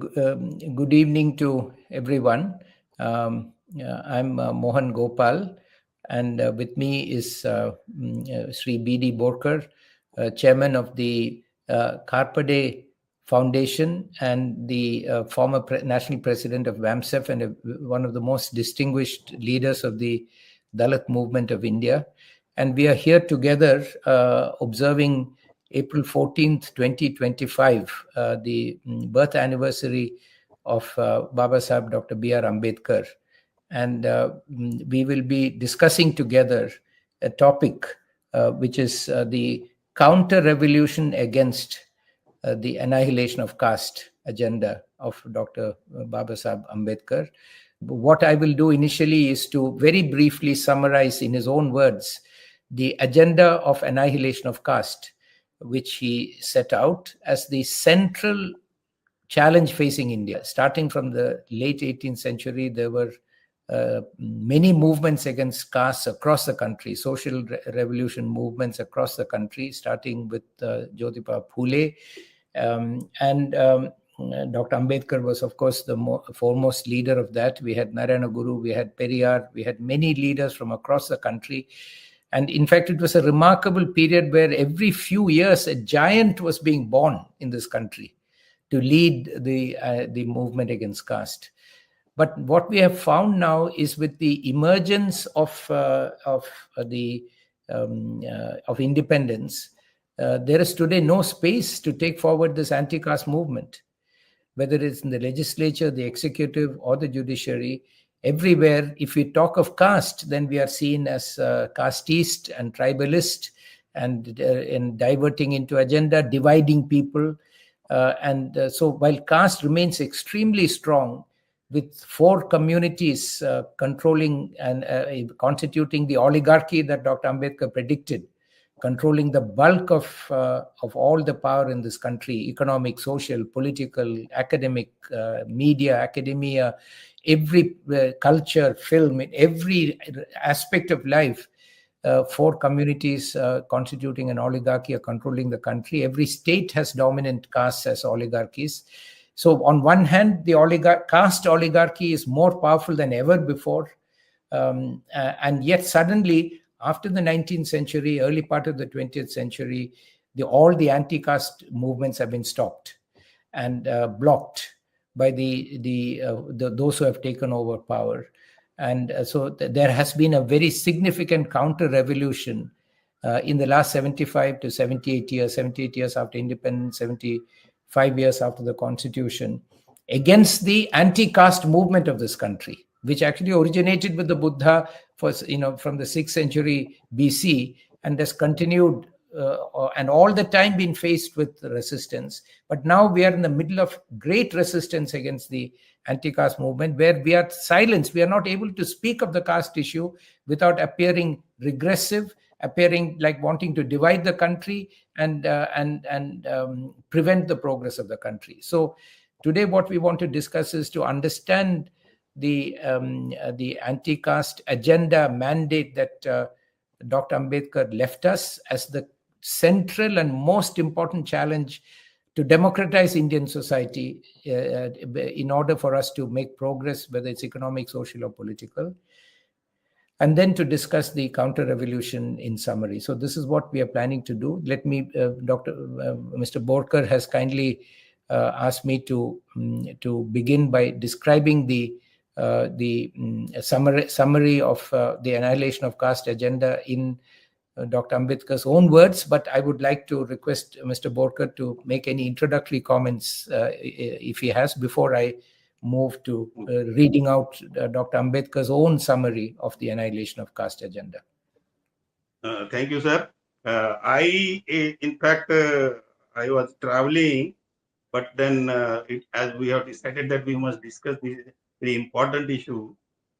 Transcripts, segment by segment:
good evening to everyone. I'm Mohan Gopal, and with me is Sri B.D Borkar, Chairman of the Khaparde Foundation and the former National President of WAMSEF and one of the most distinguished leaders of the Dalit movement of India. And we are here together observing April 14th, 2025, the birth anniversary of Baba Sahib Dr. B.R. Ambedkar. And we will be discussing together a topic which is the counter-revolution against the annihilation of caste agenda of Dr. Baba Sahib Ambedkar. What I will do initially is to very briefly summarize in his own words the agenda of annihilation of caste, which he set out as the central challenge facing India. Starting from the late 18th century, there were many movements against castes across the country, social revolution movements across the country, starting with Jyotiba Phule. Dr. Ambedkar was, of course, the foremost leader of that. We had Narayana Guru, we had Periyar, we had many leaders from across the country. And in fact, it was a remarkable period where every few years a giant was being born in this country to lead the movement against caste. But what we have found now is with the emergence of independence, there is today no space to take forward this anti-caste movement, whether it's in the legislature, the executive, or the judiciary. Everywhere, if we talk of caste, then we are seen as casteist and tribalist and diverting into agenda, dividing people. So while caste remains extremely strong, with four communities controlling and constituting the oligarchy that Dr. Ambedkar predicted, controlling the bulk of all the power in this country, economic, social, political, academic, media, academia, every culture, film, in every aspect of life, four communities constituting an oligarchy are controlling the country. Every state has dominant castes as oligarchies. So on one hand, the caste oligarchy is more powerful than ever before. And yet suddenly, after the 19th century, early part of the 20th century, all the anti-caste movements have been stopped and blocked by those who have taken over power. And so there has been a very significant counter-revolution in the last 75 to 78 years after independence, 75 years after the constitution, against the anti-caste movement of this country, which actually originated with the Buddha from the 6th century BC and has continued and all the time been faced with resistance. But now we are in the middle of great resistance against the anti-caste movement, where we are silenced. We are not able to speak of the caste issue without appearing regressive, appearing like wanting to divide the country and prevent the progress of the country. So today what we want to discuss is to understand the anti-caste agenda mandate that Dr. Ambedkar left us as the central and most important challenge to democratize Indian society in order for us to make progress, whether it's economic, social, or political. And then to discuss the counter-revolution in summary. So this is what we are planning to do. Let me, Mr. Borkar has kindly asked me to begin by describing the summary of the annihilation of caste agenda in Dr. Ambedkar's own words, but I would like to request Mr. Borkar to make any introductory comments if he has, before I move to reading out Dr. Ambedkar's own summary of the annihilation of caste agenda. Thank you, sir. In fact, I was traveling, but then as we have decided that we must discuss this very important issue,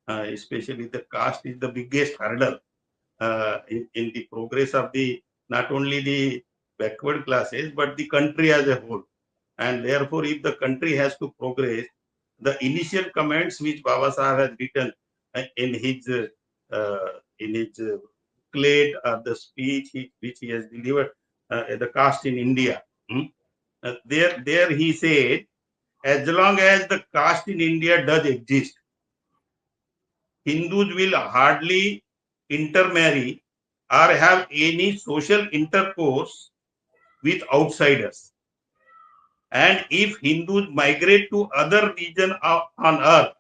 especially the caste is the biggest hurdle in the progress of not only the backward classes, but the country as a whole. And therefore, if the country has to progress, the initial comments which Baba Sahib has written in his clade of the speech which he has delivered, the caste in India, there he said as long as the caste in India does exist, Hindus will hardly intermarry or have any social intercourse with outsiders. And if Hindus migrate to other regions on earth,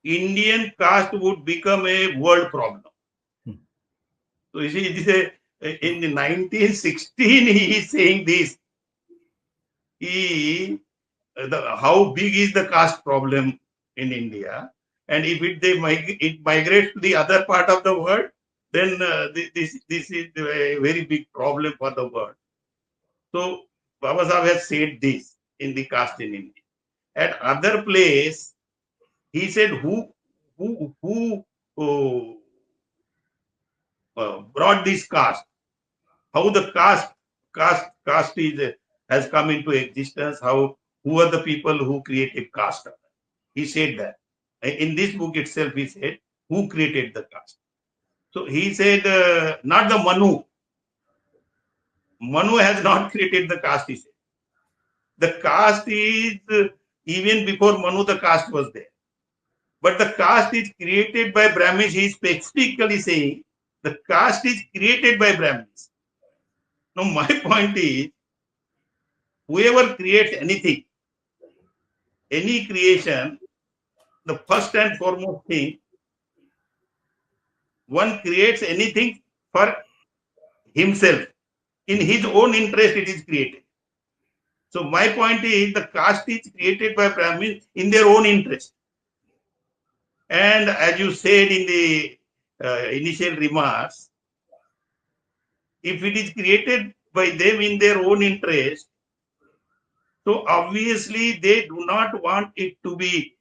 Indian caste would become a world problem. So you see, in the 1916, he is saying this. How big is the caste problem in India? And if it migrates to the other part of the world, then this is a very big problem for the world. So Baba Sahib has said this in the caste in India. At other place, he said who brought this caste, how the caste has come into existence, who are the people who created caste. He said that. In this book itself, he said, who created the caste? So he said, not the Manu. Manu has not created the caste, he said. The caste is, even before Manu, the caste was there. But the caste is created by Brahmins. He is specifically saying, the caste is created by Brahmins. Now, my point is, whoever creates anything, any creation, the first and foremost thing, one creates anything for himself. In his own interest, it is created. So my point is, the caste is created by Brahmins in their own interest. And as you said in the initial remarks, if it is created by them in their own interest, so obviously they do not want it to be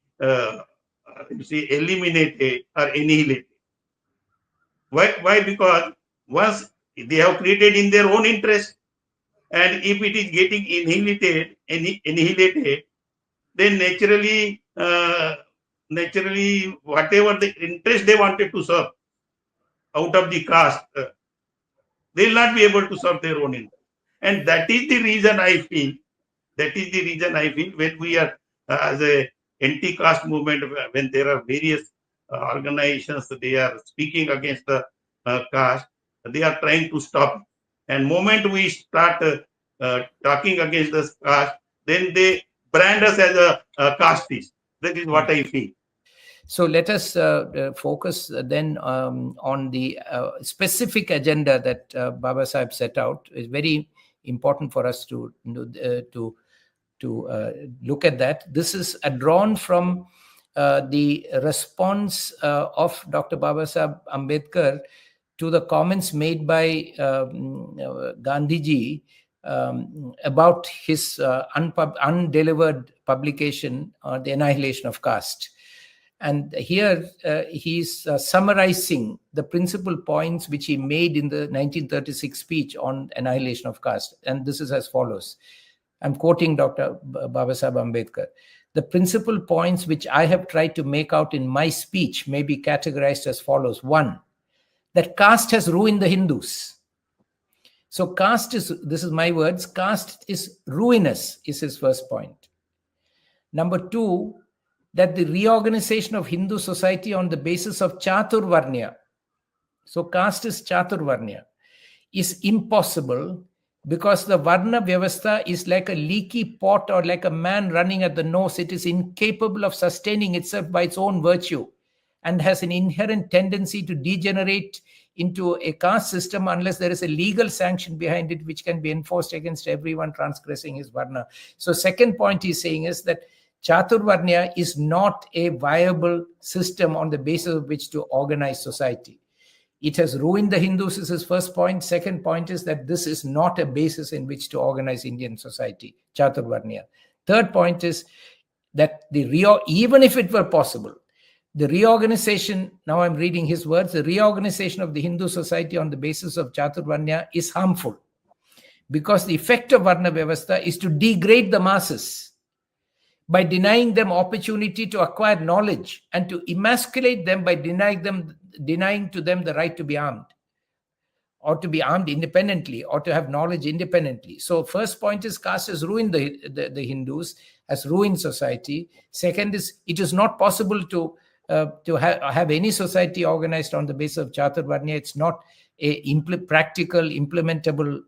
eliminated or annihilated. Why? Because once they have created in their own interest, and if it is getting annihilated, then naturally, whatever the interest they wanted to serve out of the caste, they will not be able to serve their own interest. And that is the reason I feel, when we are as a anti-caste movement, when there are various organizations, they are speaking against the caste, they are trying to stop. And moment we start talking against the caste, then they brand us as a casteist. That is what I feel. So let us focus then on the specific agenda that Baba Sahib set out. It's very important for us to look at that. This is drawn from the response of Dr. Baba Sahib Ambedkar to the comments made by Gandhiji about his undelivered publication, The Annihilation of Caste. And here he's summarizing the principal points which he made in the 1936 speech on annihilation of caste. And this is as follows. I'm quoting Dr. Baba Sahib Ambedkar. The principal points which I have tried to make out in my speech may be categorized as follows. 1, that caste has ruined the Hindus. So caste is, this is my words, caste is ruinous, is his first point. Number 2, that the reorganization of Hindu society on the basis of Chaturvarnya, so caste is Chaturvarnya, is impossible because the Varna Vyavastha is like a leaky pot or like a man running at the nose. It is incapable of sustaining itself by its own virtue and has an inherent tendency to degenerate into a caste system unless there is a legal sanction behind it which can be enforced against everyone transgressing his Varna. So second point he's saying is that Chaturvarnya is not a viable system on the basis of which to organize society. It has ruined the Hindus is his first point. Second point is that this is not a basis in which to organize Indian society, Chaturvarnya. Third point is that even if it were possible, the reorganization, now I'm reading his words, the reorganization of the Hindu society on the basis of Chaturvarnya is harmful because the effect of Varna Vyavastha is to degrade the masses by denying them opportunity to acquire knowledge and to emasculate them by denying to them the right to be armed. or to be armed independently, or to have knowledge independently. So first point is caste has ruined the Hindus, has ruined society. Second is it is not possible to have any society organized on the basis of Chaturvarnya. It's not a practical, implementable,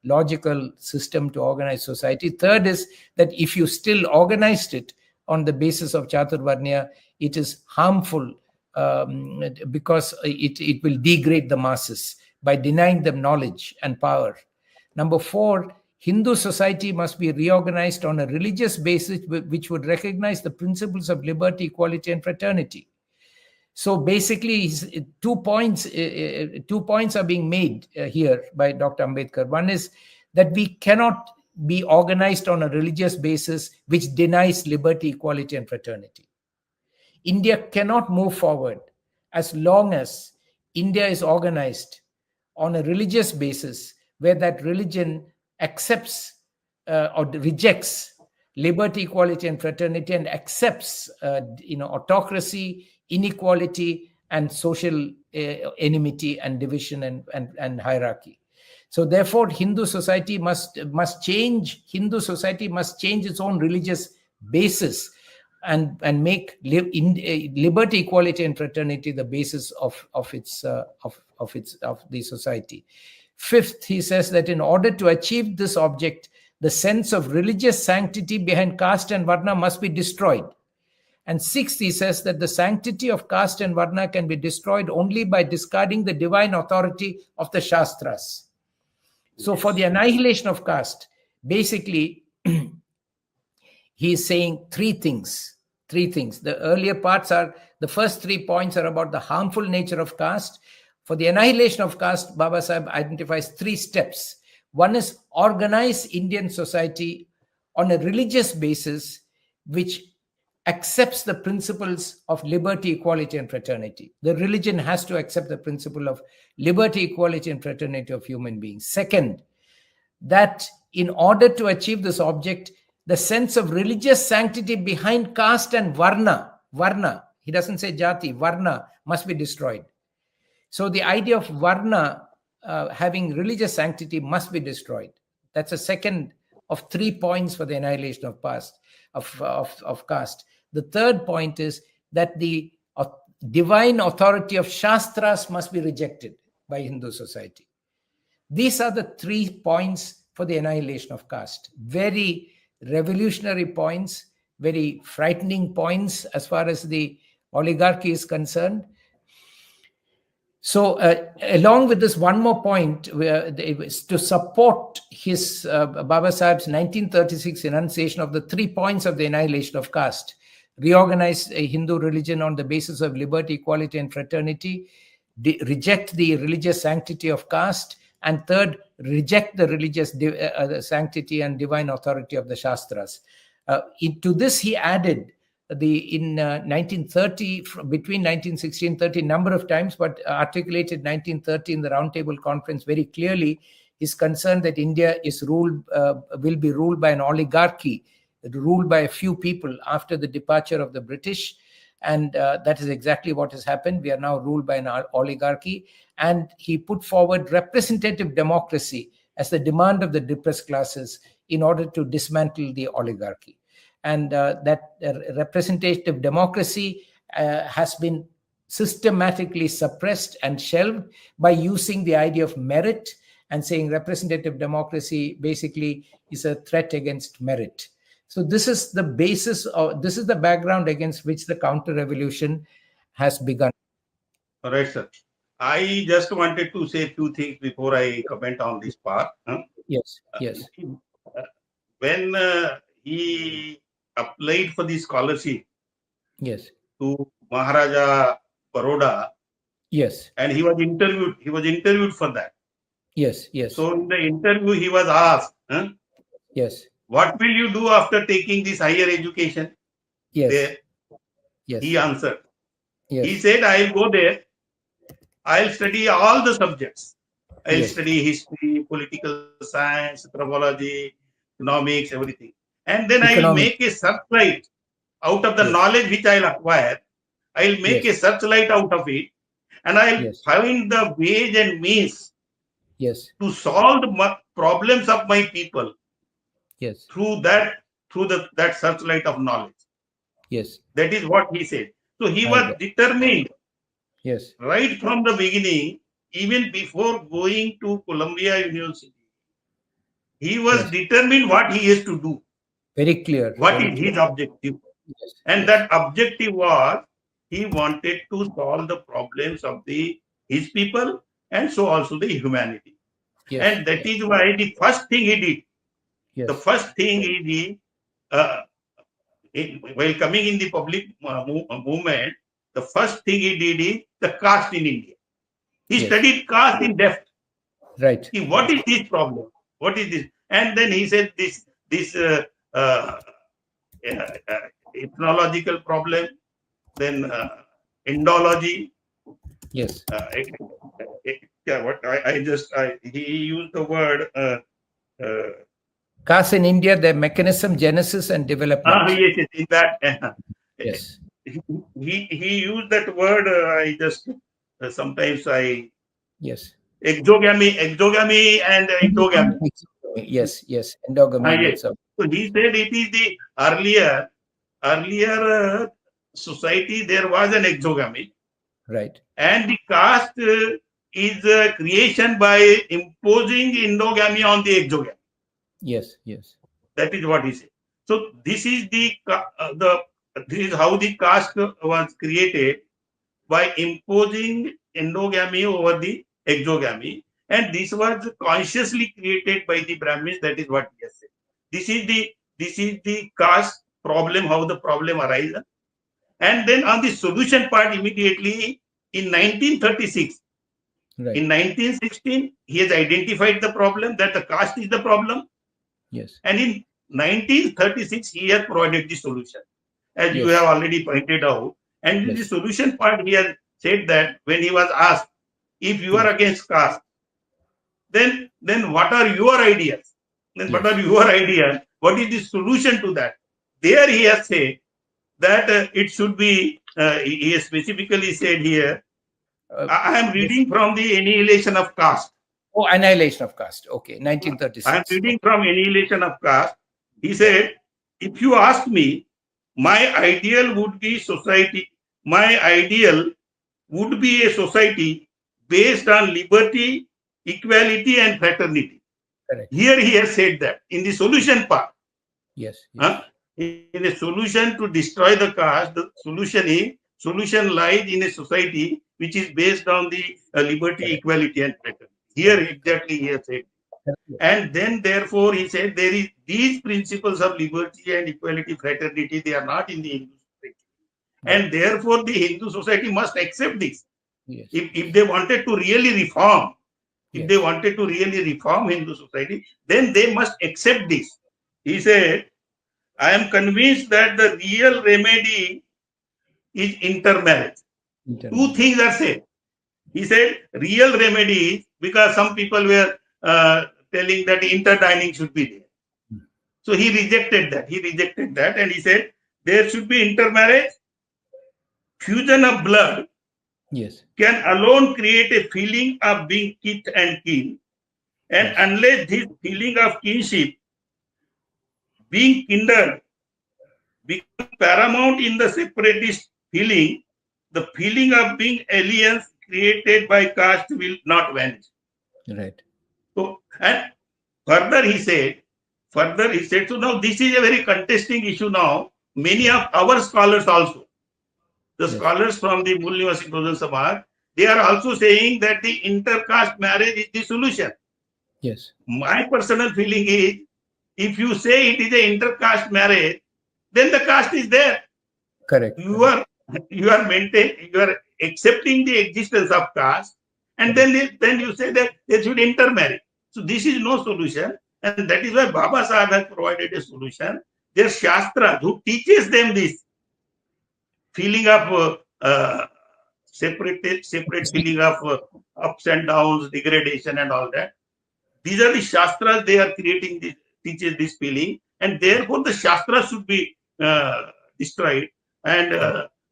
logical system to organize society. Third is that if you still organized it on the basis of Chaturvarnya, it is harmful, because it will degrade the masses by denying them knowledge and power. Number 4, Hindu society must be reorganized on a religious basis which would recognize the principles of liberty, equality, and fraternity. So basically, 2 points are being made here by Dr. Ambedkar. One is that we cannot be organized on a religious basis which denies liberty, equality, and fraternity. India cannot move forward as long as India is organized on a religious basis where that religion accepts or rejects liberty, equality, and fraternity, and accepts autocracy, inequality, and social enmity and division and hierarchy. So therefore, Hindu society must change. Hindu society must change its own religious basis and make liberty, equality, and fraternity the basis of the society. Fifth, he says that in order to achieve this object, the sense of religious sanctity behind caste and varna must be destroyed. And sixth, he says that the sanctity of caste and varna can be destroyed only by discarding the divine authority of the Shastras. So for the annihilation of caste, basically, he is saying three things. The earlier parts are, the first 3 points are about the harmful nature of caste. For the annihilation of caste, Baba Sahib identifies 3 steps. One is organize Indian society on a religious basis which accepts the principles of liberty, equality, and fraternity. The religion has to accept the principle of liberty, equality, and fraternity of human beings. Second, that in order to achieve this object, the sense of religious sanctity behind caste and varna, he doesn't say jati, varna, must be destroyed. So the idea of varna having religious sanctity must be destroyed. That's a second of 3 points for the annihilation of caste. The third point is that the divine authority of Shastras must be rejected by Hindu society. These are the 3 points for the annihilation of caste. Very revolutionary points, very frightening points as far as the oligarchy is concerned. So along with this, one more point to support his Baba Sahib's 1936 enunciation of the 3 points of the annihilation of caste: reorganize a Hindu religion on the basis of liberty, equality, and fraternity, reject the religious sanctity of caste, and third, reject the religious sanctity and divine authority of the Shastras. To this, he added in 1930, between 1960 and 30, number of times, but articulated 1930 in the Roundtable Conference very clearly, is concerned that India will be ruled by an oligarchy, ruled by a few people after the departure of the British. And that is exactly what has happened. We are now ruled by an oligarchy. And he put forward representative democracy as the demand of the depressed classes in order to dismantle the oligarchy. And that representative democracy has been systematically suppressed and shelved by using the idea of merit and saying representative democracy basically is a threat against merit. So this is the basis of, this is the background against which the counter-revolution has begun. All right, sir. I just wanted to say a few things before I comment on this part. Yes. When he applied for the scholarship, yes, to Maharaja Baroda, yes, and he was interviewed for that. Yes. So in the interview, he was asked, yes, what will you do after taking this higher education? Yes. There, Yes. he answered. Yes. He said, I'll go there. I'll study all the subjects. I'll study history, political science, anthropology, economics, everything. And then I'll make a searchlight out of the knowledge which I'll acquire. I'll make a searchlight out of it. and I'll Yes. find the ways and means Yes. to solve the problems of my people Yes. through that searchlight of knowledge. Yes. That is what he said. So he I was got. determined Yes. right from the beginning, even before going to Columbia University. He was Yes. determined what he is to do, Very clear. what Very is clear. his objective. Yes. And Yes. that objective was he wanted to solve the problems of his people and so also the humanity. Yes. And that is why the first thing he did, the Yes. first thing he did, while coming in the public movement, the first thing he did is the caste in India. He Yes. studied caste in depth. Right. What is this problem? What is this? And then he said this uh, ethnological problem, then Indology. Yes. What he used the word. Uh, Caste in India, their mechanism, genesis, and development. yes, in that. Yes. He used that word. I just sometimes I Yes. exogamy and endogamy. Yes. Yes. Endogamy and Yes. exogamy. So he said it is the earlier society there was an exogamy, Right. and the caste is a creation by imposing endogamy on the exogamy. Yes. Yes. That is what he said. So this is this is how the caste was created, by imposing endogamy over the exogamy, and this was consciously created by the Brahmins. That is what he has said. This is the caste problem, how the problem arises. And then on the solution part, immediately in 1936, Right. in 1916, he has identified the problem, that the caste is the problem. Yes. And in 1936, he has provided the solution, as you Yes. have already pointed out. And in the Yes. solution part, he has said that when he was asked, if you are Yes. against caste, then what are your ideas? Then what Yes. are your ideas? What is the solution to that? There he has said that it should be, he has specifically said here, I am Yes. reading from the Annihilation of Caste. Oh, Annihilation of Caste. Okay. I am 1936. reading Okay. from Annihilation of Caste. He Yeah. said, if you ask me, my ideal would be society. My ideal would be a society based on liberty, equality, and fraternity. Correct. Here he has said that in the solution part. Yes. Yes. In a solution to destroy the caste, the solution lies in a society which is based on the liberty, Correct. equality, and fraternity. Here Correct. exactly he has said. Correct. And then therefore he said there is these principles of liberty and equality, fraternity, they are not in the Hindu society. Right. And therefore the Hindu society must accept this. Yes. If they wanted to really reform, if Yes. they wanted to really reform Hindu society, then they must accept this. He said, I am convinced that the real remedy is intermarriage. Two Intermarriage. things are said. He said, real remedy is, because some people were telling that interdining should be there. So he rejected that. And he said, there should be intermarriage. Fusion of blood Yes. can alone create a feeling of being kith and kin. And Yes. unless this feeling of kinship, being kindred, becomes paramount in the separatist feeling, the feeling of being aliens created by caste will not vanish. Right. So, and further he said, so now this is a very contesting issue now. Many of our scholars also, the Yes. scholars from the Mul Nivasi Bahujan Samaj, they are also saying that the intercaste marriage is the solution. Yes. My personal feeling is, if you say it is an intercaste marriage, then the caste is there. Correct. You are accepting the existence of caste, and then you say that they should intermarry. So this is no solution, and that is why Baba Sahib has provided a solution. There are Shastras who teaches them this feeling of separate feeling of ups and downs, degradation, and all that. These are the Shastras they are creating, teaches this feeling, and therefore the Shastras should be destroyed. And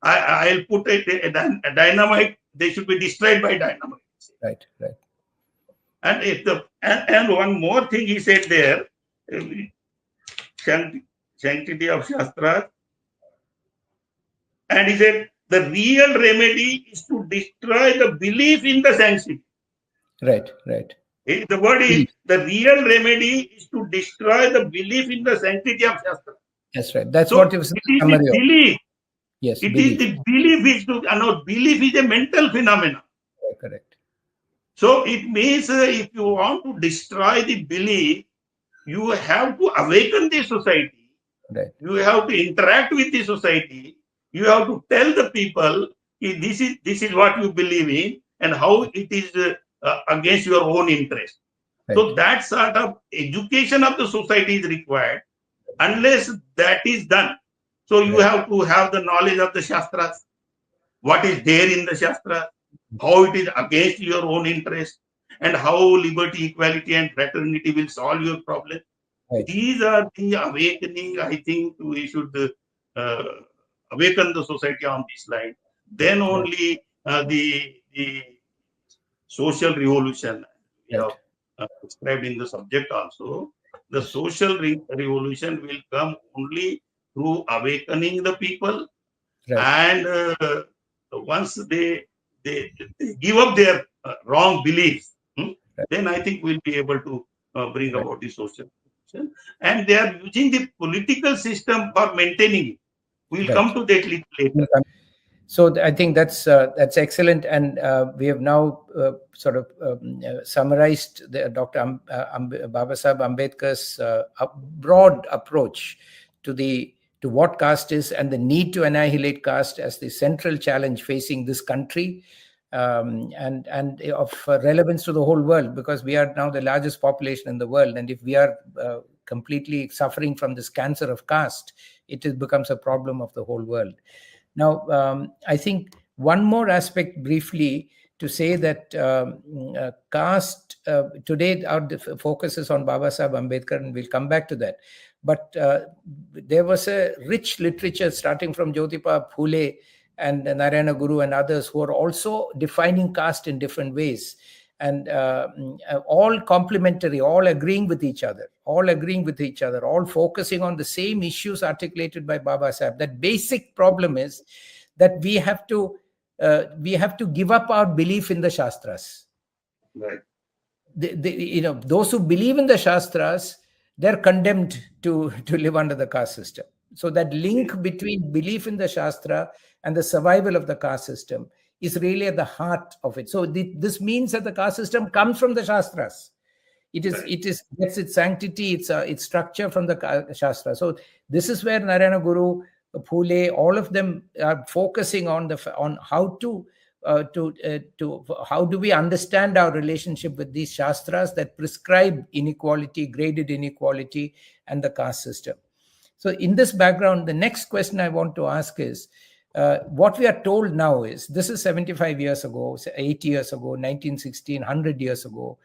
I'll put a dynamite they should be destroyed by dynamite. Right. And and one more thing he said there, sanctity of Shastras, and he said the real remedy is to destroy the belief in the sanctity. Right. The word is the real remedy is to destroy the belief in the sanctity of Shastra. That's right. That's So what it was. it is the belief. Yes, It belief. is the belief is to belief is a mental phenomenon. Correct. So it means if you want to destroy the belief, you have to awaken the society. Right. You have to interact with the society. You have to tell the people this is what you believe in and how it is against your own interest. Right. So that sort of education of the society is required. Unless that is done, so you have to have the knowledge of the Shastras, what is there in the Shastra, how it is against your own interest, and how liberty, equality, and fraternity will solve your problem. Right. These are the awakening. I think we should awaken the society on this line. Then only the social revolution we have described in the subject also. The social revolution will come only through awakening the people, and once they give up their wrong beliefs, then I think we'll be able to bring about the social revolution. And they are using the political system for maintaining it. We'll come to that little later. So I think that's excellent, and we have now sort of summarized Dr. Babasaheb Ambedkar's broad approach to what caste is and the need to annihilate caste as the central challenge facing this country, and of relevance to the whole world, because we are now the largest population in the world, and if we are completely suffering from this cancer of caste, it becomes a problem of the whole world. Now, I think one more aspect briefly to say that caste, today our focus is on Babasaheb Ambedkar, and we'll come back to that. But there was a rich literature starting from Jyotiba Phule and Narayana Guru and others who are also defining caste in different ways. And all complementary, all agreeing with each other, all focusing on the same issues articulated by Babasaheb. That basic problem is that we have to give up our belief in the Shastras. Right. Those who believe in the Shastras, they're condemned to live under the caste system. So that link between belief in the Shastra and the survival of the caste system is really at the heart of it. So this means that the caste system comes from the Shastras. It gets its sanctity, its structure from the Shastra. So this is where Narayana Guru, Phule, all of them are focusing on how how do we understand our relationship with these Shastras that prescribe inequality, graded inequality, and the caste system. So in this background, the next question I want to ask is, what we are told now is, this is 75 years ago, 80 years ago, 1916, 100 years ago.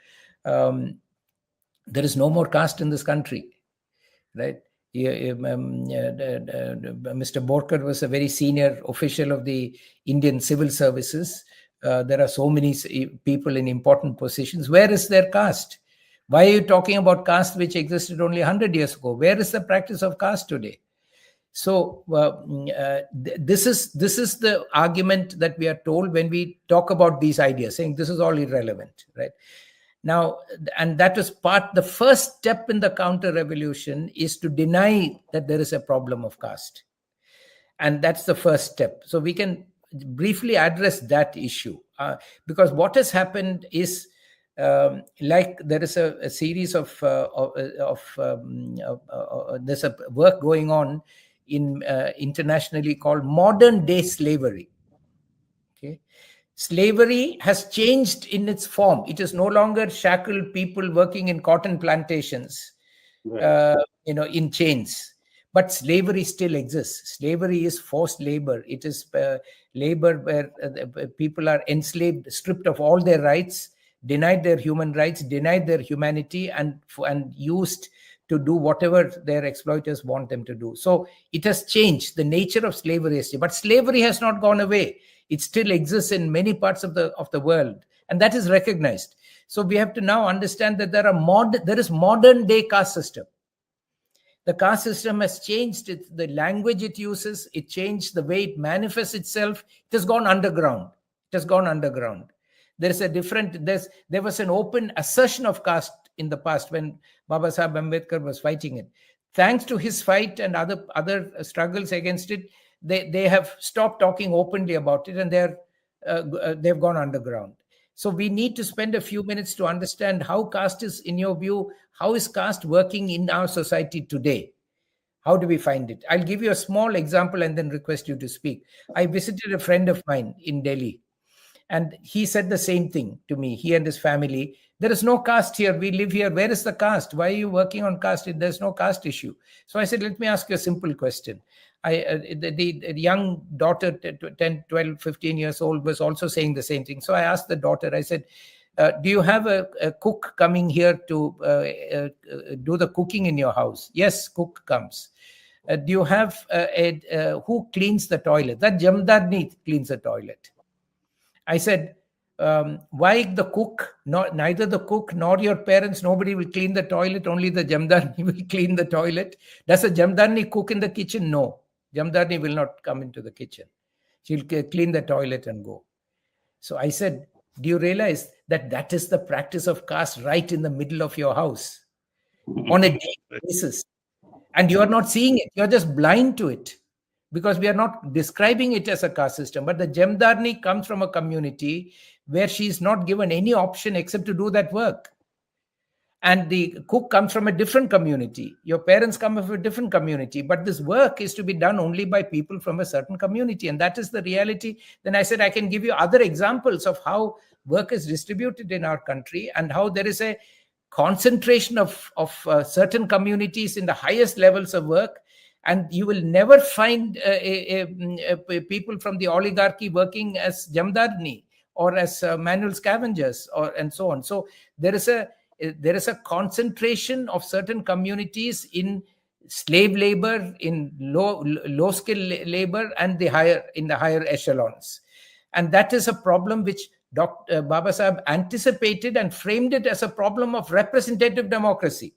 There is no more caste in this country, right? Mr. Borkar was a very senior official of the Indian civil services. There are so many people in important positions. Where is their caste? Why are you talking about caste which existed only 100 years ago? Where is the practice of caste today? So this is the argument that we are told when we talk about these ideas, saying this is all irrelevant, right? Now, and that is the first step in the counter-revolution is to deny that there is a problem of caste. And that's the first step. So we can briefly address that issue, because what has happened is, like there is a series of there's a work going on internationally called modern day slavery. Okay, slavery has changed in its form. It is no longer shackled people working in cotton plantations, in chains. But slavery still exists. Slavery is forced labor. It is labor where people are enslaved, stripped of all their rights, denied their human rights, denied their humanity, and used to do whatever their exploiters want them to do. So it has changed. The nature of slavery has changed, but slavery has not gone away. It still exists in many parts of the world, and that is recognized. So we have to now understand that there is modern day caste system. The caste system has changed the language it uses. It changed the way it manifests itself. It has gone underground. It has gone underground. There was an open assertion of caste in the past when Baba Sahib Ambedkar was fighting it. Thanks to his fight and other struggles against it, they have stopped talking openly about it, and they've gone underground. So we need to spend a few minutes to understand how caste is, in your view, how is caste working in our society today? How do we find it? I'll give you a small example and then request you to speak. I visited a friend of mine in Delhi, and he said the same thing to me, he and his family. There is no caste here. We live here. Where is the caste? Why are you working on caste? There's no caste issue. So I said, let me ask you a simple question. The young daughter, 10, 12, 15 years old, was also saying the same thing. So I asked the daughter, I said, do you have a cook coming here to do the cooking in your house? Yes, cook comes. Do you have who cleans the toilet? That jamdarni cleans the toilet. I said, why the cook? Neither the cook nor your parents, nobody will clean the toilet. Only the jamdarni will clean the toilet. Does a jamdarni cook in the kitchen? No. Jamdarni will not come into the kitchen. She'll clean the toilet and go. So I said, do you realize that is the practice of caste right in the middle of your house on a daily basis? And you are not seeing it. You're just blind to it because we are not describing it as a caste system. But the jamdarni comes from a community where she is not given any option except to do that work. And the cook comes from a different community. Your parents come from a different community. But this work is to be done only by people from a certain community. And that is the reality. Then I said, I can give you other examples of how work is distributed in our country and how there is a concentration of certain communities in the highest levels of work. And you will never find people from the oligarchy working as jamdarni or as manual scavengers and so on. So there is a concentration of certain communities in slave labor, in low skill labor, and the higher echelons. And that is a problem which Dr. Baba Sahib anticipated and framed it as a problem of representative democracy,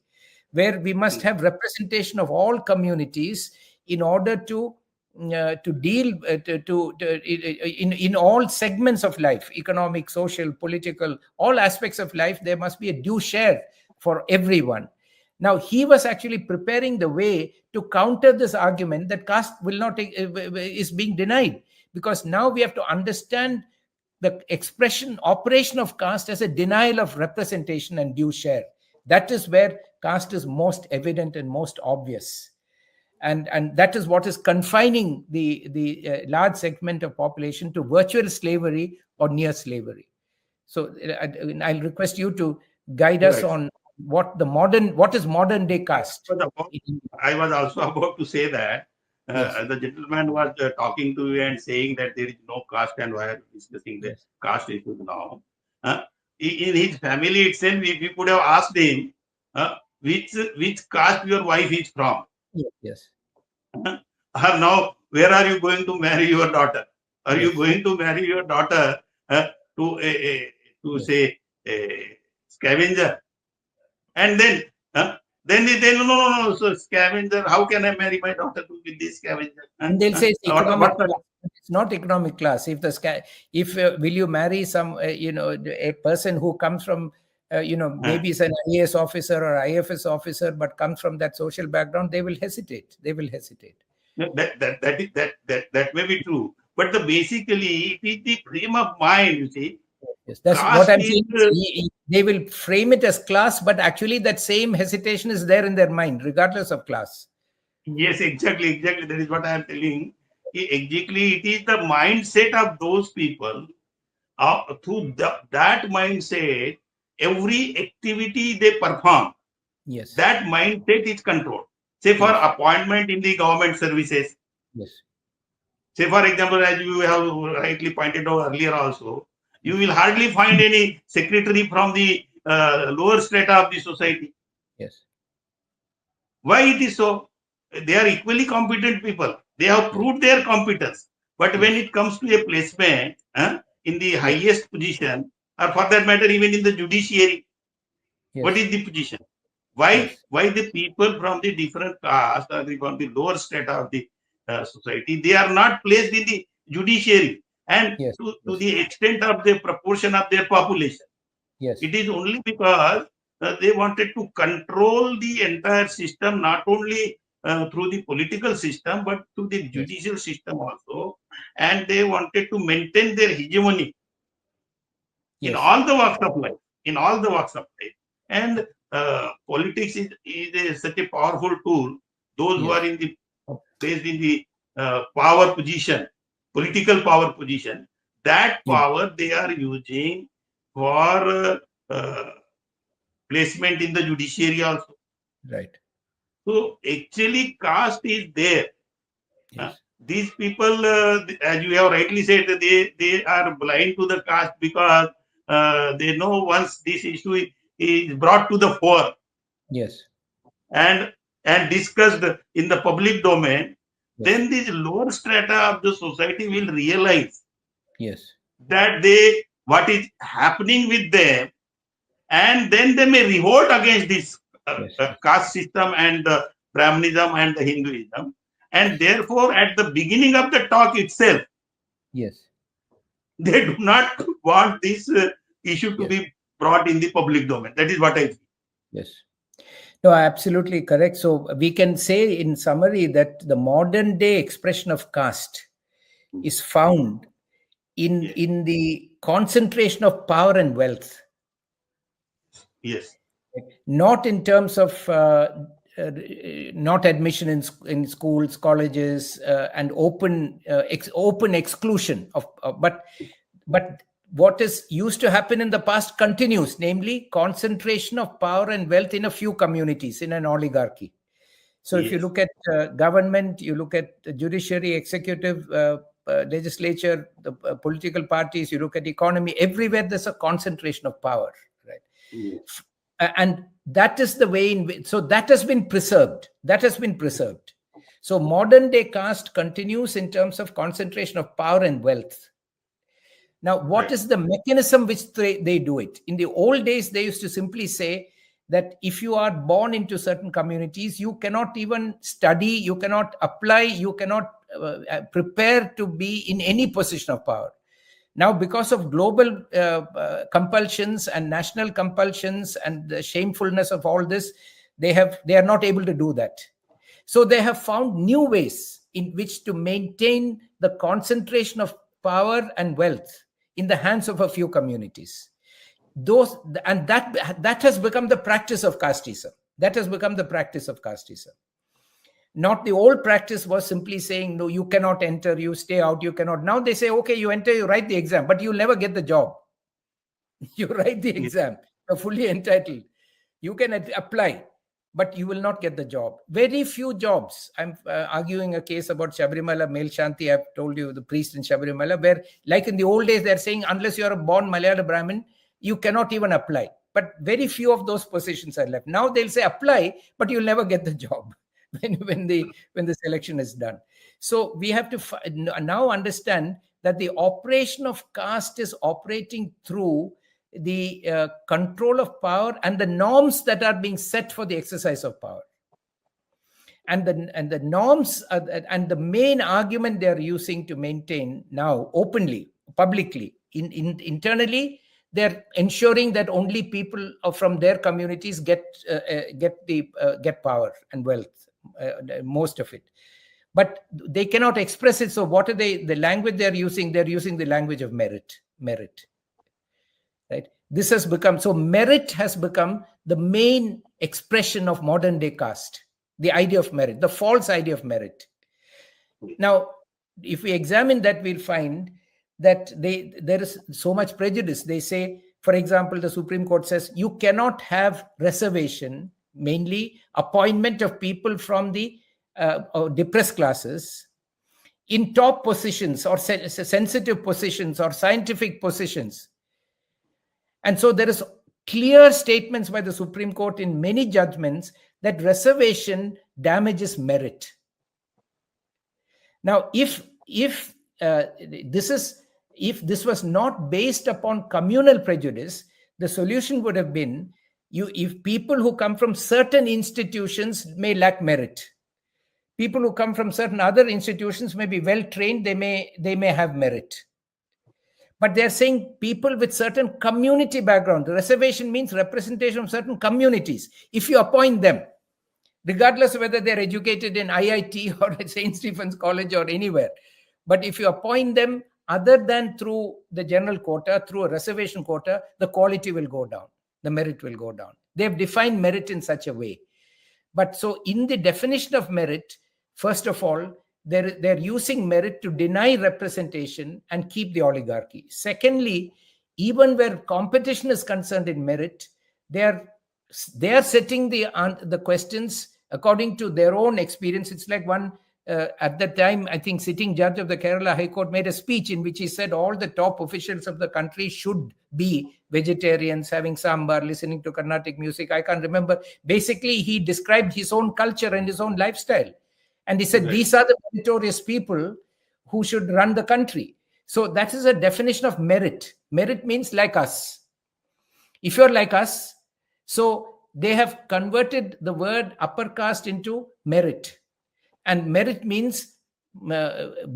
where we must have representation of all communities in order to deal in all segments of life, economic, social, political, all aspects of life. There must be a due share for everyone. Now, he was actually preparing the way to counter this argument that caste is being denied, because now we have to understand the operation of caste as a denial of representation and due share. That is where caste is most evident and most obvious. And that is what is confining the large segment of population to virtual slavery or near slavery. So I'll request you to guide us on what is modern day caste. I was also about to say that Yes. the gentleman was talking to you and saying that there is no caste, and why are you discussing the caste issues now? In his family itself, we could have asked him which caste your wife is from. Yes. Or now, where are you going to marry your daughter? Are you going to marry your daughter to say a scavenger? And then they say, no. So scavenger, how can I marry my daughter to be this scavenger? And they'll say it's not economic class. If will you marry some a person who comes from maybe is an IAS officer or IFS officer, but comes from that social background, they will hesitate. That may be true, but basically it is the frame of mind, you see. Yes, that's what I'm saying. They will frame it as class, but actually that same hesitation is there in their mind, regardless of class. Yes, exactly. That is what I am telling. Exactly, it is the mindset of those people. Through that mindset, every activity they perform, yes, that mindset is controlled. Say for appointment in the government services. Yes. Say for example, as you have rightly pointed out earlier also, You will hardly find any secretary from the lower strata of the society. Yes. Why it is so? They are equally competent people. They have proved their competence. But when it comes to a placement in the highest position, or for that matter, even in the judiciary, what is the position? Why the people from the different caste or from the lower strata of the society, they are not placed in the judiciary, and to the extent of the proportion of their population? It is only because they wanted to control the entire system, not only through the political system, but through the judicial system also. And they wanted to maintain their hegemony in all the walks of life, in all the walks of life. And politics is such a powerful tool. Those who are in the placed in the power position, political power position, that power they are using for placement in the judiciary also. Right. So actually, caste is there. These people, as you have rightly said, they are blind to the caste because they know once this issue is brought to the fore. Yes. And discussed in the public domain, then this lower strata of the society will realize that what is happening with them, and then they may revolt against this caste system and the Brahmanism and the Hinduism. And therefore, at the beginning of the talk itself, they do not want this issue to be brought in the public domain. That is what I feel. Yes. No, absolutely correct. So we can say in summary that the modern day expression of caste is found in the concentration of power and wealth. Yes. Not in terms of not admission in schools, colleges, and open exclusion of, but what is used to happen in the past continues, namely concentration of power and wealth in a few communities, in an oligarchy. So if you look at government, you look at the judiciary, executive, legislature, the political parties, you look at economy, everywhere there's a concentration of power, right? And that is the way in which, so that has been preserved. So modern day caste continues in terms of concentration of power and wealth. Now, what is the mechanism which they do it? In the old days, they used to simply say that if you are born into certain communities, you cannot even study, you cannot apply, you cannot prepare to be in any position of power. Now, because of global compulsions and national compulsions and the shamefulness of all this, they are not able to do that. So they have found new ways in which to maintain the concentration of power and wealth in the hands of a few communities. That has become the practice of casteism. Not the old practice was simply saying, no, you cannot enter, you stay out, you cannot. Now they say, okay, you enter, you write the exam, but you'll never get the job. You write the exam, you're fully entitled. You can apply, but you will not get the job. Very few jobs. I'm arguing a case about Shabarimala, male Shanti. I've told you, the priest in Shabarimala, where like in the old days, they're saying, unless you're a born Malayalam Brahmin, you cannot even apply. But very few of those positions are left. Now they'll say apply, but you'll never get the job when the selection is done. So we have to now understand that the operation of caste is operating through the control of power and the norms that are being set for the exercise of power. And the norms and the main argument they are using to maintain now openly, publicly, internally, they're ensuring that only people from their communities get power and wealth, most of it. But they cannot express it. So what are the language they're using? They're using the language of merit. Right? This has become, so merit has become the main expression of modern day caste. The idea of merit, the false idea of merit. Now, if we examine that, we'll find that there is so much prejudice. They say, for example, the Supreme Court says you cannot have reservation, mainly appointment of people from the depressed classes in top positions or sensitive positions or scientific positions And so there is clear statements by the Supreme Court in many judgments that reservation damages merit. Now, if this was not based upon communal prejudice, the solution would have been if people who come from certain institutions may lack merit. People who come from certain other institutions may be well trained, they may have merit. But they're saying people with certain community background. The reservation means representation of certain communities. If you appoint them, regardless of whether they're educated in IIT or at St. Stephen's College or anywhere, but if you appoint them other than through the general quota, through a reservation quota, the quality will go down, the merit will go down. They've defined merit in such a way. But so in the definition of merit, first of all, they're using merit to deny representation and keep the oligarchy. Secondly, even where competition is concerned in merit, they are setting the questions according to their own experience. It's like one, at that time, I think sitting judge of the Kerala High Court made a speech in which he said all the top officials of the country should be vegetarians, having sambar, listening to Carnatic music. I can't remember. Basically, he described his own culture and his own lifestyle. And he said, these are the meritorious people who should run the country. So that is a definition of merit. Merit means like us. If you're like us, so they have converted the word upper caste into merit. And merit means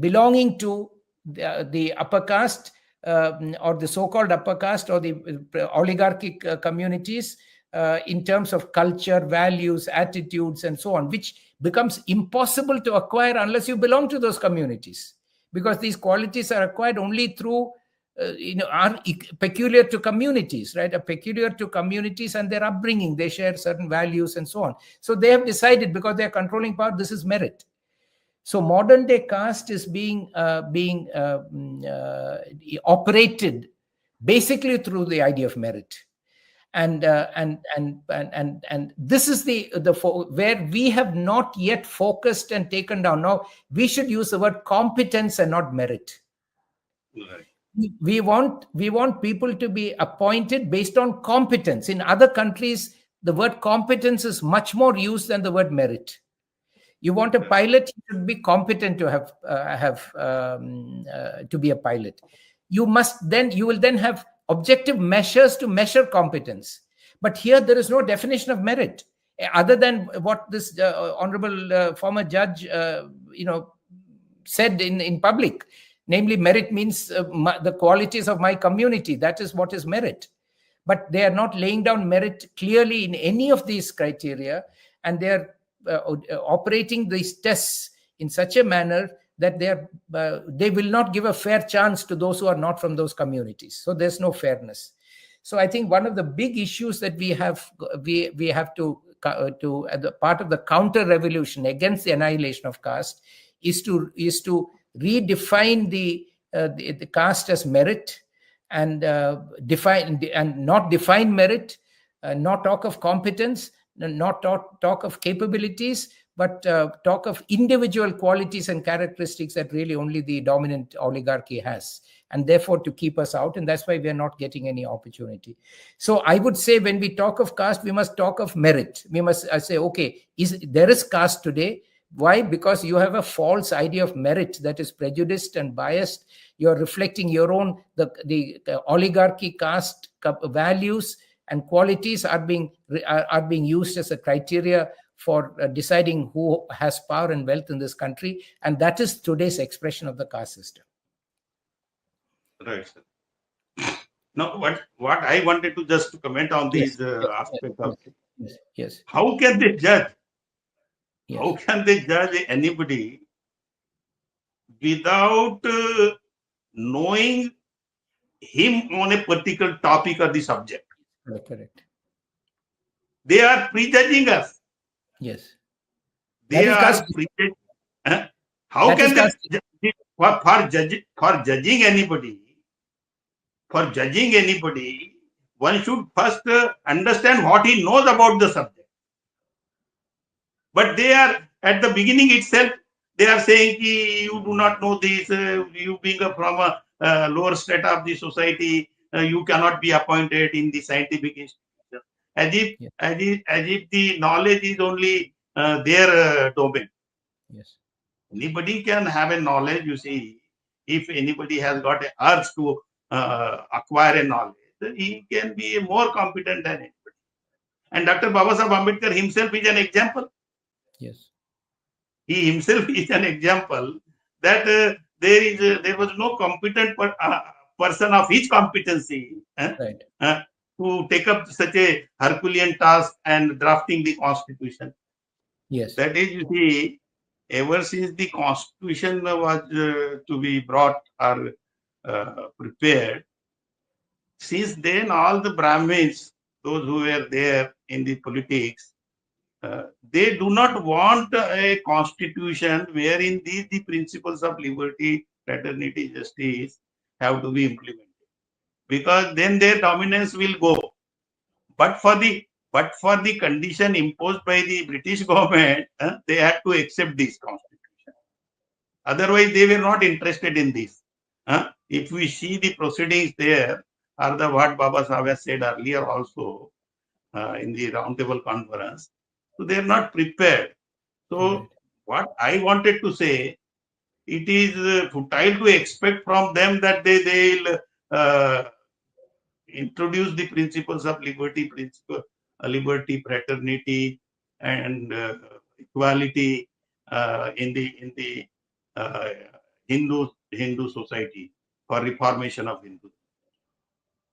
belonging to the upper caste or the so-called upper caste or the oligarchic communities in terms of culture, values, attitudes, and so on, which becomes impossible to acquire unless you belong to those communities, because these qualities are acquired only through are peculiar to communities, right? Are peculiar to communities and their upbringing. They share certain values and so on. So they have decided, because they are controlling power, this is merit. So modern day caste is being operated basically through the idea of merit. And this is where we have not yet focused and taken down. Now we should use the word competence and not merit. Right. We want people to be appointed based on competence. In other countries, the word competence is much more used than the word merit. You want a pilot, he should be competent to to be a pilot. You will then have objective measures to measure competence. But here there is no definition of merit other than what this honorable former judge said in public. Namely, merit means the qualities of my community. That is what is merit. But they are not laying down merit clearly in any of these criteria, and they are operating these tests in such a manner that they will not give a fair chance to those who are not from those communities. So there's no fairness. So I think one of the big issues that we have to the part of the counter revolution against the annihilation of caste is to redefine the caste as merit, and not define merit, not talk of competence, not talk of capabilities, but talk of individual qualities and characteristics that really only the dominant oligarchy has, and therefore to keep us out. And that's why we are not getting any opportunity. So I would say when we talk of caste, we must talk of merit. We must say, okay, there is caste today. Why? Because you have a false idea of merit that is prejudiced and biased. You're reflecting your own, the oligarchy caste values and qualities are being used as a criteria for deciding who has power and wealth in this country. And that is today's expression of the caste system. Right, sir. Now, what I wanted to just comment on these aspects of yes. How can they judge? Yes. How can they judge anybody without knowing him on a particular topic or the subject? Correct. They are prejudging us. Yes. They are prejudging. How can they for judging anybody? For judging anybody, one should first understand what he knows about the subject. But they are, at the beginning itself, they are saying, you do not know this, you being from a lower strata of the society, you cannot be appointed in the scientific institution, as if Yeah. as if the knowledge is only their domain. Yes. Anybody can have a knowledge. You see, if anybody has got an urge to acquire a knowledge, he can be more competent than anybody. And Dr. Babasaheb Ambedkar himself is an example. Yes. He himself is an example that there was no competent person of his competency Right. to take up such a Herculean task and drafting the constitution. Yes. That is, you see, ever since the constitution was to be brought or prepared, since then all the Brahmins, those who were there in the politics, they do not want a constitution wherein the principles of liberty, fraternity, justice have to be implemented, because then their dominance will go. But for the condition imposed by the British government, they had to accept this constitution. Otherwise, they were not interested in this. If we see the proceedings there, or what Baba Sahib has said earlier also in the roundtable conference, so they are not prepared. So Right. what I wanted to say, it is futile to expect from them that they'll introduce the principles of liberty, fraternity, and equality in the uh, Hindu society for reformation of Hindu.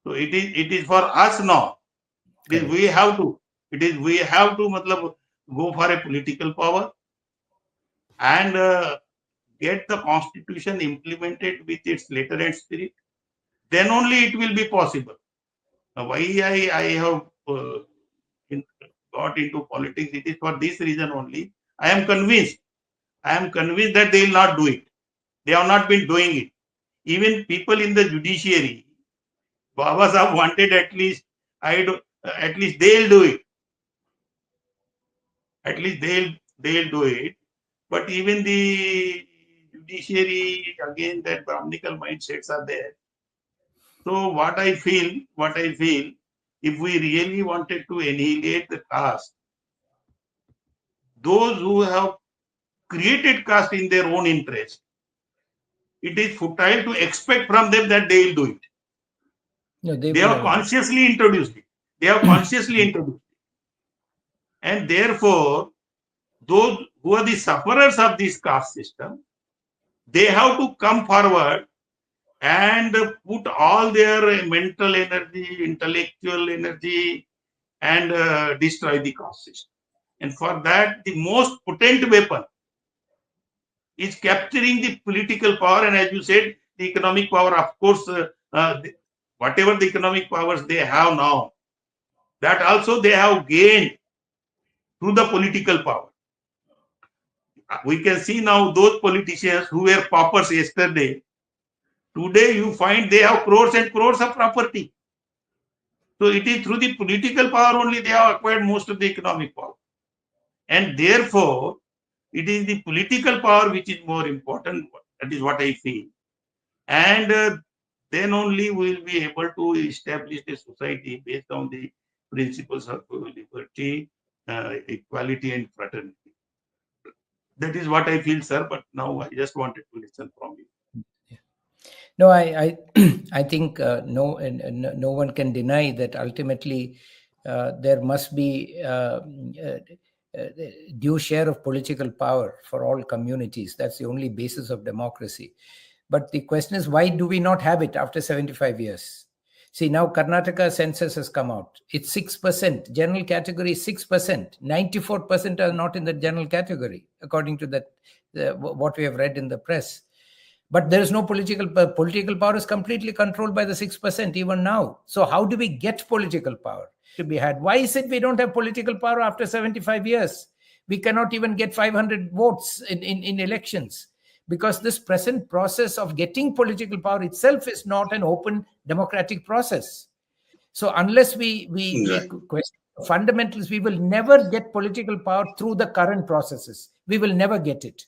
So it is for us now. It is Correct. we have to. We have to matlab, go for a political power and get the constitution implemented with its letter and spirit. Then only it will be possible. Why I have in, got into politics, it is for this reason only. I am convinced that they will not do it. They have not been doing it. Even people in the judiciary, Baba Sahib wanted at least they'll do it. At least they'll do it. But even the judiciary, again, that Brahminical mindsets are there. So what I feel, if we really wanted to annihilate the caste, those who have created caste in their own interest, it is futile to expect from them that they will do it. No, they They will have never do it. consciously introduced it. And therefore, those who are the sufferers of this caste system, they have to come forward and put all their mental energy, intellectual energy, and destroy the caste system. And for that, the most potent weapon is capturing the political power. And as you said, the economic power, of course, whatever the economic powers they have now, that also they have gained through the political power. We can see now those politicians who were paupers yesterday, today you find they have crores and crores of property. So it is through the political power only they have acquired most of the economic power. And therefore, it is the political power which is more important. That is what I feel. And then only we will be able to establish a society based on the principles of liberty, equality, and fraternity. That is what I feel, sir. But now I just wanted to listen from you. No, I I think no one can deny that ultimately there must be due share of political power for all communities. That's the only basis of democracy. But the question is, why do we not have it after 75 years? See, now Karnataka census has come out. It's 6%. General category is 6%. 94% are not in the general category, according to that what we have read in the press. But there is no political power is completely controlled by the 6% even now. So how do we get political power to be had? Why is it we don't have political power after 75 years? We cannot even get 500 votes in elections, because this present process of getting political power itself is not an open democratic process. So unless we question fundamentals, we will never get political power through the current processes. We will never get it.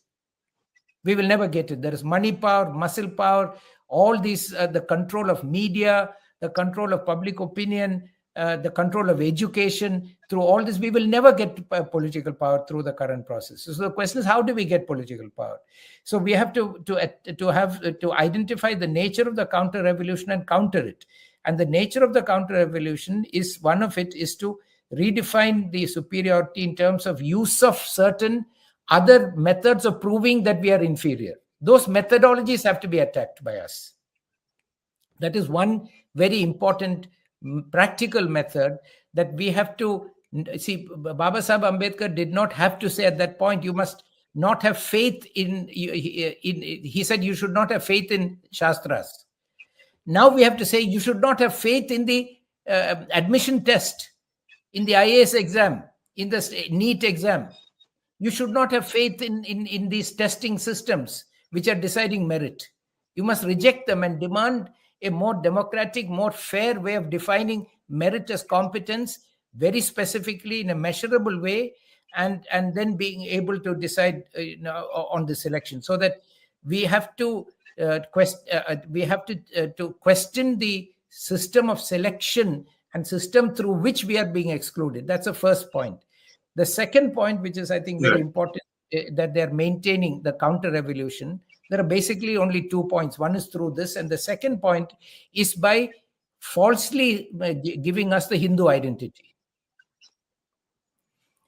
We will never get it. There is money power, muscle power, all these, the control of media, the control of public opinion, the control of education. Through all this, we will never get political power through the current process. So the question is, how do we get political power? So we have to identify the nature of the counter revolution and counter it. And the nature of the counter revolution is, one of it is to redefine the superiority in terms of use of certain other methods of proving that we are inferior. Those methodologies have to be attacked by us. That is one very important practical method that we have to see. Baba Sahib Ambedkar did not have to say at that point, you must not have faith in he said you should not have faith in Shastras. Now we have to say you should not have faith in the admission test, in the IAS exam, in the NEET exam. You should not have faith in these testing systems which are deciding merit. You must reject them and demand a more democratic, more fair way of defining merit as competence, very specifically in a measurable way, and then being able to decide on the selection. So that we have to question the system of selection and system through which we are being excluded. That's the first point. The second point, which is I think very important, that they're maintaining the counter revolution. There are basically only 2 points. One is through this, and the second point is by falsely giving us the Hindu identity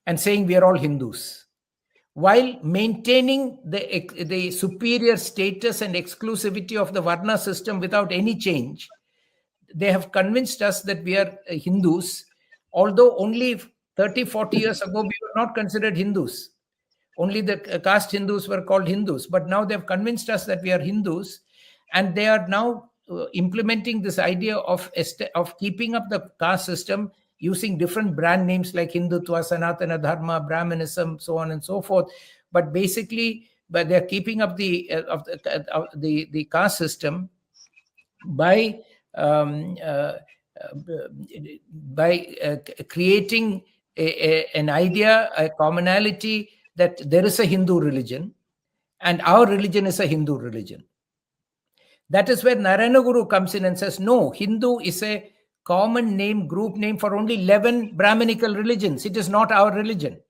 and saying we are all Hindus, while maintaining the superior status and exclusivity of the Varna system without any change. They have convinced us that we are Hindus, although only 30, 40 years ago we were not considered Hindus. Only the caste Hindus were called Hindus. But now they've convinced us that we are Hindus, and they are now implementing this idea of keeping up the caste system using different brand names like Hindutva, Sanatana Dharma, Brahmanism, so on and so forth. But basically, they're keeping up the caste system by creating an idea, a commonality that there is a Hindu religion and our religion is a Hindu religion. That is where Narayana Guru comes in and says, no, Hindu is a common name, group name for only 11 Brahminical religions. It is not our religion.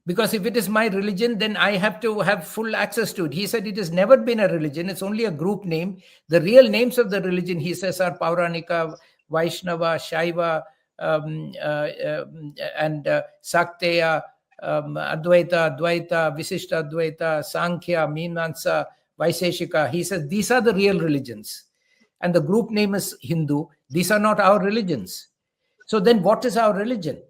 Because if it is my religion, then I have to have full access to it. He said it has never been a religion. It's only a group name. The real names of the religion, he says, are Pauranika, Vaishnava, Shaiva, and Sakteya, Advaita, Dvaita, Visishta Advaita, Sankhya, Meenamsa, Vaiseshika. He says these are the real religions. And the group name is Hindu. These are not our religions. So then what is our religion?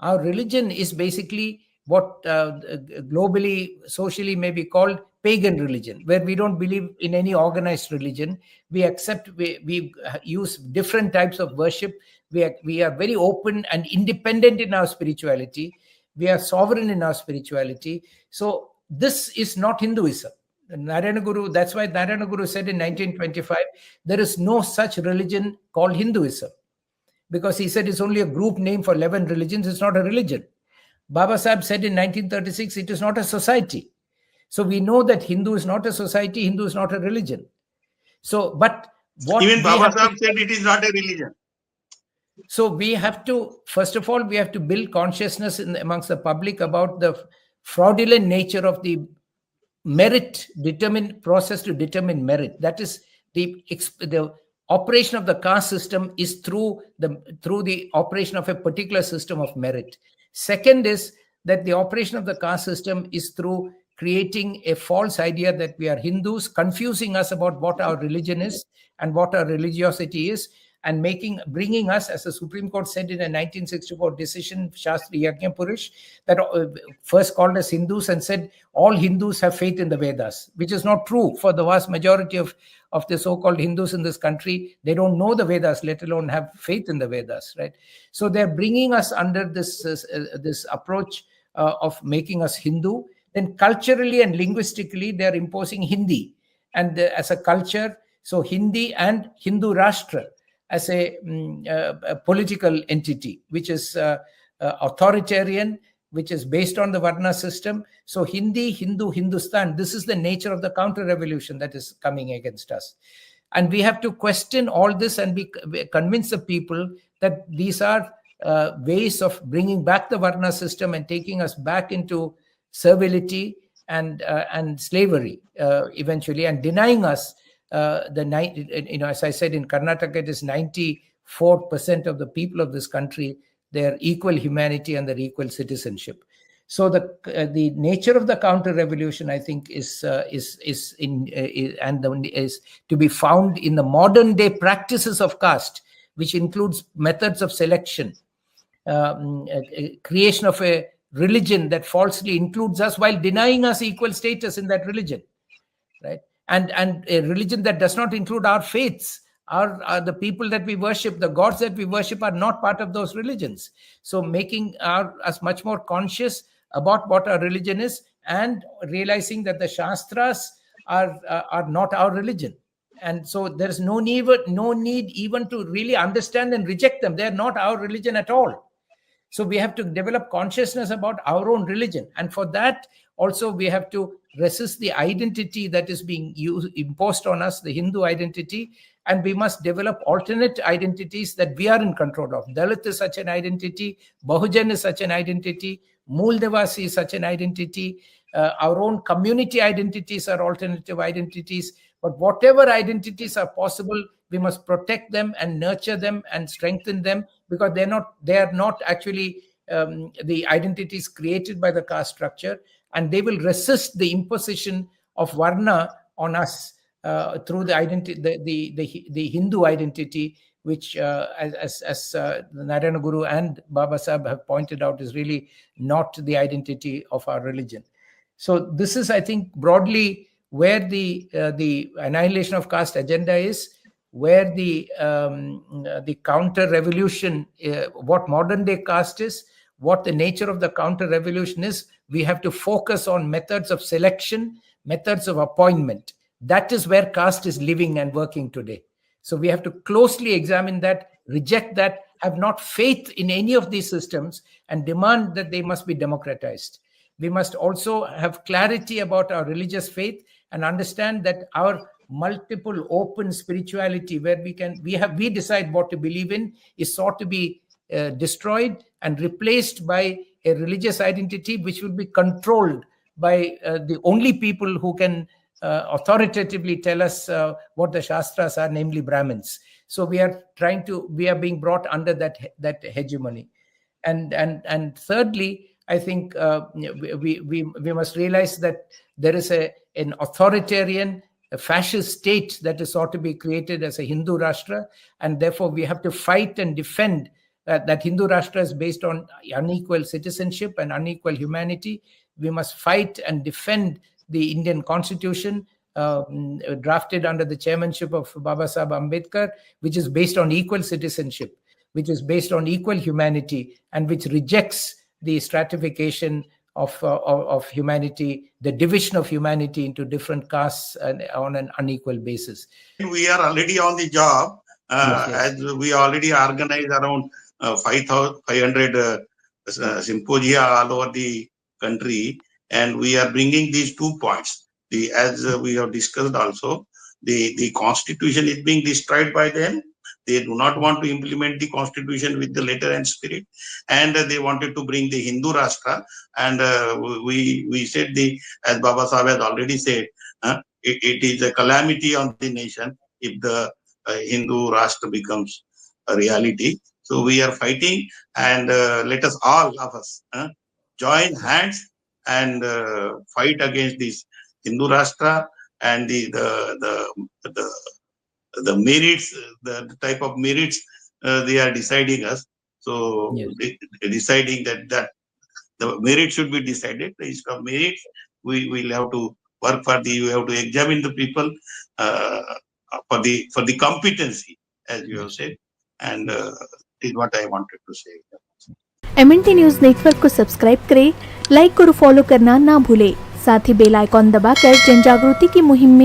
Our religion is basically what globally, socially may be called pagan religion, where we don't believe in any organized religion. We accept, we use different types of worship. We are very open and independent in our spirituality. We are sovereign in our spirituality. So this is not Hinduism. Narayana Guru, that's why Narayana Guru said in 1925, there is no such religion called Hinduism. Because he said it's only a group name for 11 religions, it's not a religion. Baba Sahib said in 1936, it is not a society. So we know that Hindu is not a society, Hindu is not a religion. So, but what even Baba Sahib said it is not a religion. So we have to, first of all, we have to build consciousness amongst the public about the fraudulent nature of the merit process to determine merit. That is the operation of the caste system is through the operation of a particular system of merit. Second is that the operation of the caste system is through creating a false idea that we are Hindus, confusing us about what our religion is and what our religiosity is, and bringing us, as the Supreme Court said in a 1964 decision, Shastri Yajnapurush, that first called us Hindus and said all Hindus have faith in the Vedas, which is not true for the vast majority of the so-called Hindus in this country. They don't know the Vedas, let alone have faith in the Vedas, right? So they're bringing us under this approach of making us Hindu. Then culturally and linguistically, they're imposing Hindi and as a culture. So Hindi and Hindu Rashtra as a political entity, which is authoritarian, which is based on the Varna system. So Hindi, Hindu, Hindustan, this is the nature of the counter-revolution that is coming against us. And we have to question all this and convince the people that these are ways of bringing back the Varna system and taking us back into servility and slavery eventually, and denying us as I said, in Karnataka, it is 94% of the people of this country, their equal humanity and their equal citizenship. So the nature of the counter revolution, I think, is to be found in the modern day practices of caste, which includes methods of selection, creation of a religion that falsely includes us while denying us equal status in that religion, right? And a religion that does not include our faiths. The people that we worship, the gods that we worship, are not part of those religions. So making us much more conscious about what our religion is, and realizing that the Shastras are not our religion. And so there's no need even to really understand and reject them. They're not our religion at all. So we have to develop consciousness about our own religion. And for that, also, we have to resist the identity that is being imposed on us, the Hindu identity. And we must develop alternate identities that we are in control of. Dalit is such an identity. Bahujan is such an identity. Mooldevasi is such an identity. Our own community identities are alternative identities. But whatever identities are possible, we must protect them and nurture them and strengthen them, because they are not actually the identities created by the caste structure, and they will resist the imposition of Varna on us through the identity, the Hindu identity, which, as Narayana Guru and Baba Sahib have pointed out, is really not the identity of our religion. So this is, I think, broadly where the annihilation of caste agenda is, where the counter revolution, what modern day caste is, what the nature of the counter revolution is. We have to focus on methods of selection, methods of appointment. That is where caste is living and working today. So we have to closely examine that, reject that, have not faith in any of these systems, and demand that they must be democratized. We must also have clarity about our religious faith and understand that our multiple open spirituality, where we decide what to believe in, is sought to be destroyed and replaced by a religious identity which will be controlled by the only people who can authoritatively tell us what the Shastras are, namely Brahmins. So we are being brought under that hegemony. And thirdly, I think we must realize that there is an authoritarian, a fascist state that is sought to be created as a Hindu Rashtra, and therefore we have to fight and defend that Hindu Rashtra is based on unequal citizenship and unequal humanity. We must fight and defend the Indian Constitution, drafted under the chairmanship of Baba Sahib Ambedkar, which is based on equal citizenship, which is based on equal humanity, and which rejects the stratification of humanity, the division of humanity into different castes on an unequal basis. We are already on the job, Yes. as we already organized around 500 symposia all over the country, and we are bringing these 2 points. As we have discussed also, the constitution is being destroyed by them. They do not want to implement the constitution with the letter and spirit, and they wanted to bring the Hindu Rashtra. And we said, as Baba Sahib has already said, it is a calamity on the nation if the Hindu Rashtra becomes a reality. So we are fighting, and let us all of us join hands and fight against this Hindu Rashtra and the merits, the type of merits they are deciding us. So Yes. deciding that the merit should be decided. Instead of merits, we will have to work we have to examine the people for the competency, as you have said, and is what I wanted to say. MNT news network को subscribe करें, like और follow करना ना भूलें। साथ ही bell icon दबाकर जन जागृति की मुहिम में